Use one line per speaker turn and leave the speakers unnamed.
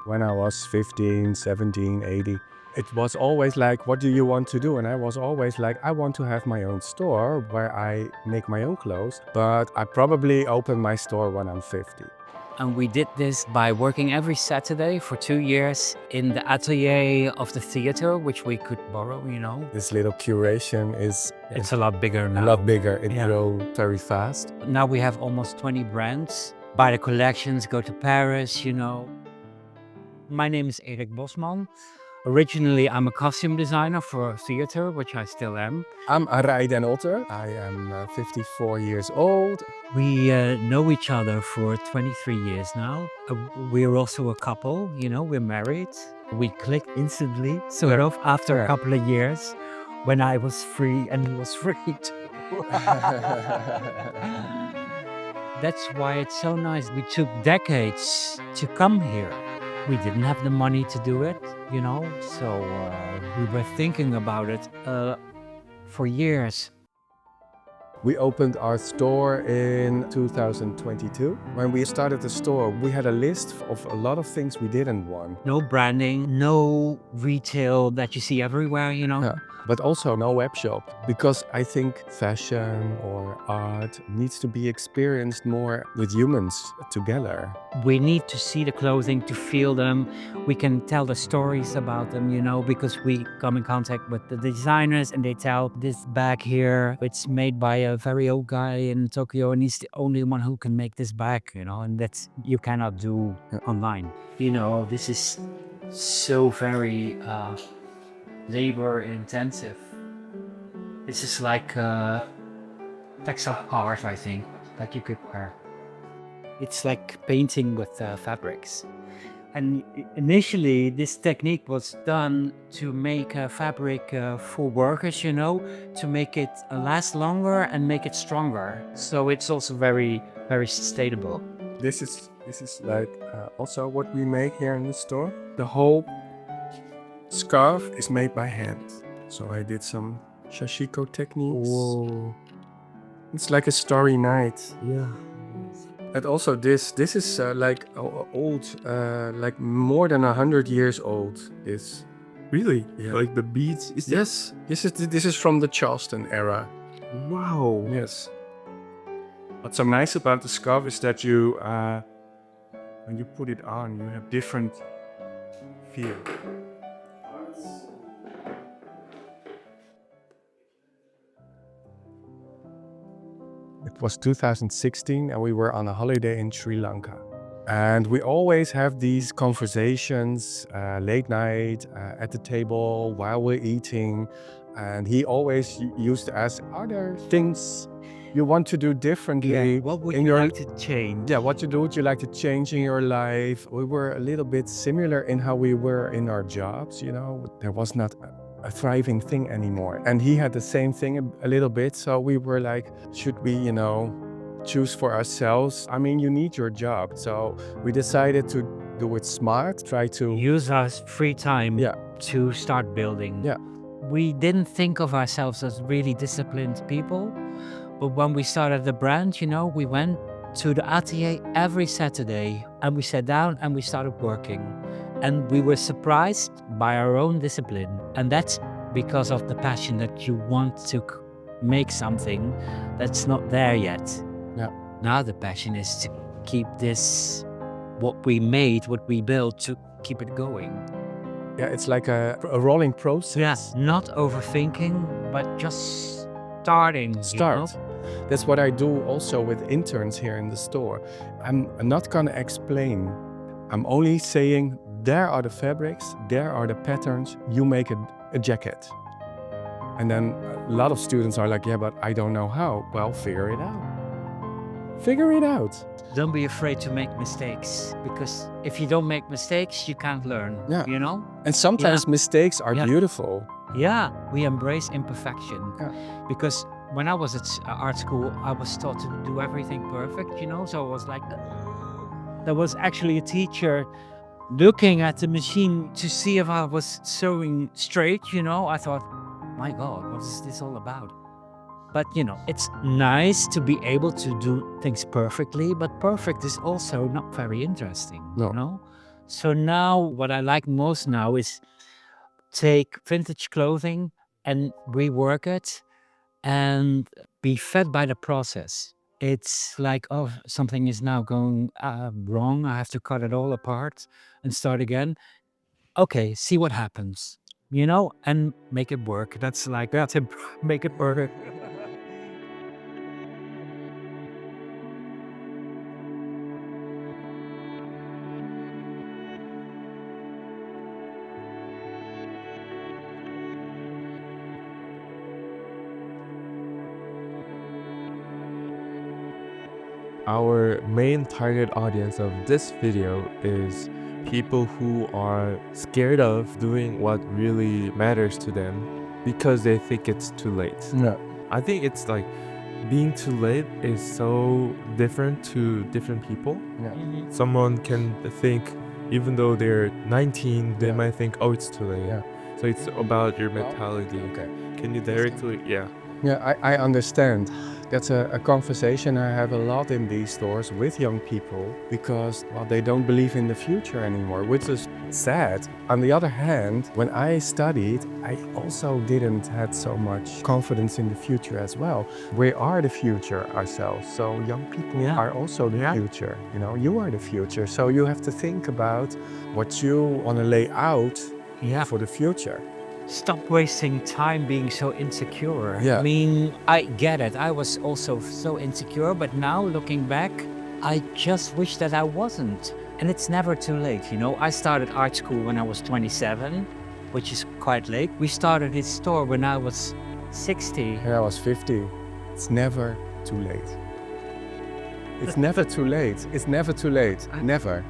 when I was 15, 17, 18. It was always like, what do you want to do? And I was always like, I want to have my own store where I make my own clothes, but I probably open my store when I'm 50.
And we did this by working every Saturday for 2 years in the atelier of the theater, which we could borrow,
This little curation is
It's a lot bigger now.
a lot bigger. It
Yeah.
grew very fast.
Now we have almost 20 brands. Buy the collections, go to Paris, My name is Erik Bosman. Originally, I'm a costume designer for theater, which I still am.
I'm aaraï의. I am 54 years old.
We know each other for 23 years now. We're also a couple, we're married. We clicked instantly, sort of, after a couple of years when I was free and he was free too. That's why it's so nice. We took decades to come here. We didn't have the money to do it, so we were thinking about it for years.
We opened our store in 2022. When we started the store, we had a list of a lot of things we didn't want.
No branding, no retail that you see everywhere,
Yeah. But also no web shop, because I think fashion or art needs to be experienced more with humans together.
We need to see the clothing, to feel them. We can tell the stories about them, because we come in contact with the designers and they tell this bag here, it's made by a very old guy in Tokyo and he's the only one who can make this bag, and that's you cannot do online. This is so very labor intensive. This is like textile art, I think, that you could wear. It's like painting with fabrics. And initially, this technique was done to make a fabric for workers, to make it last longer and make it stronger. So it's also very, very sustainable.
This is like also what we make here in the store. The whole scarf is made by hand. So I did some shashiko techniques.
Whoa.
It's like a starry night.
Yeah.
And also this is like old, like more than 100 years old. This
Really?
Yeah.
Like the beads?
yes, this is from the Charleston era.
Wow.
Yes. What's so nice about the scarf is that you, when you put it on, you have different feel. It was 2016 and we were on a holiday in Sri Lanka. And we always have these conversations late night at the table while we're eating. And he always used to ask, are there things you want to do differently?
What would
in
you
your-
like to change?
Yeah, what would you like to change in your life? We were a little bit similar in how we were in our jobs, There was not a thriving thing anymore. And he had the same thing a little bit. So we were like, should we, choose for ourselves? I mean, you need your job. So we decided to do it smart, try to...
Use our free time
Yeah.
to start building.
Yeah.
We didn't think of ourselves as really disciplined people, but when we started the brand, we went to the atelier every Saturday and we sat down and we started working. And we were surprised by our own discipline. And that's because of the passion that you want to make something that's not there yet.
Yeah.
Now the passion is to keep this, what we made, what we built, to keep it going.
Yeah, it's like a rolling process.
Yes, not overthinking, but just starting.
Start. That's what I do also with interns here in the store. I'm not gonna explain. I'm only saying, there are the fabrics, there are the patterns, you make a jacket. And then a lot of students are like, yeah, but I don't know how. Well, figure it out. Figure it out.
Don't be afraid to make mistakes, because if you don't make mistakes, you can't learn.
Yeah. And sometimes
Yeah.
mistakes are
Yeah.
beautiful.
Yeah, we embrace imperfection.
Yeah.
Because when I was at art school, I was taught to do everything perfect, so I was like, there was actually a teacher looking at the machine to see if I was sewing straight, I thought, my God, what is this all about? But, it's nice to be able to do things perfectly, but perfect is also not very interesting,
No.
So now what I like most now is take vintage clothing and rework it and be fed by the process. It's like, oh, something is now going wrong. I have to cut it all apart and start again. Okay, see what happens, and make it work. That's like, that's it, make it work.
Our main target audience of this video is people who are scared of doing what really matters to them because they think it's too late.
No.
I think it's like being too late is so different to different people.
Yeah.
Someone can think, even though they're 19, they
Yeah.
might think, oh, it's too late.
Yeah.
So it's about your mentality.
Okay.
Can you directly, yeah.
Yeah, I understand. That's a conversation I have a lot in these stores with young people because, well, they don't believe in the future anymore, which is sad. On the other hand, when I studied, I also didn't have so much confidence in the future as well. We are the future ourselves. So young people
Yeah.
are also the
Yeah.
future. You are the future. So you have to think about what you want to lay out
Yeah.
for the future.
Stop wasting time being so insecure.
Yeah.
I mean, I get it. I was also so insecure, but now looking back, I just wish that I wasn't. And it's never too late, I started art school when I was 27, which is quite late. We started this store when I was 60.
When I was 50. It's never too late. It's never too late. It's never too late. Never.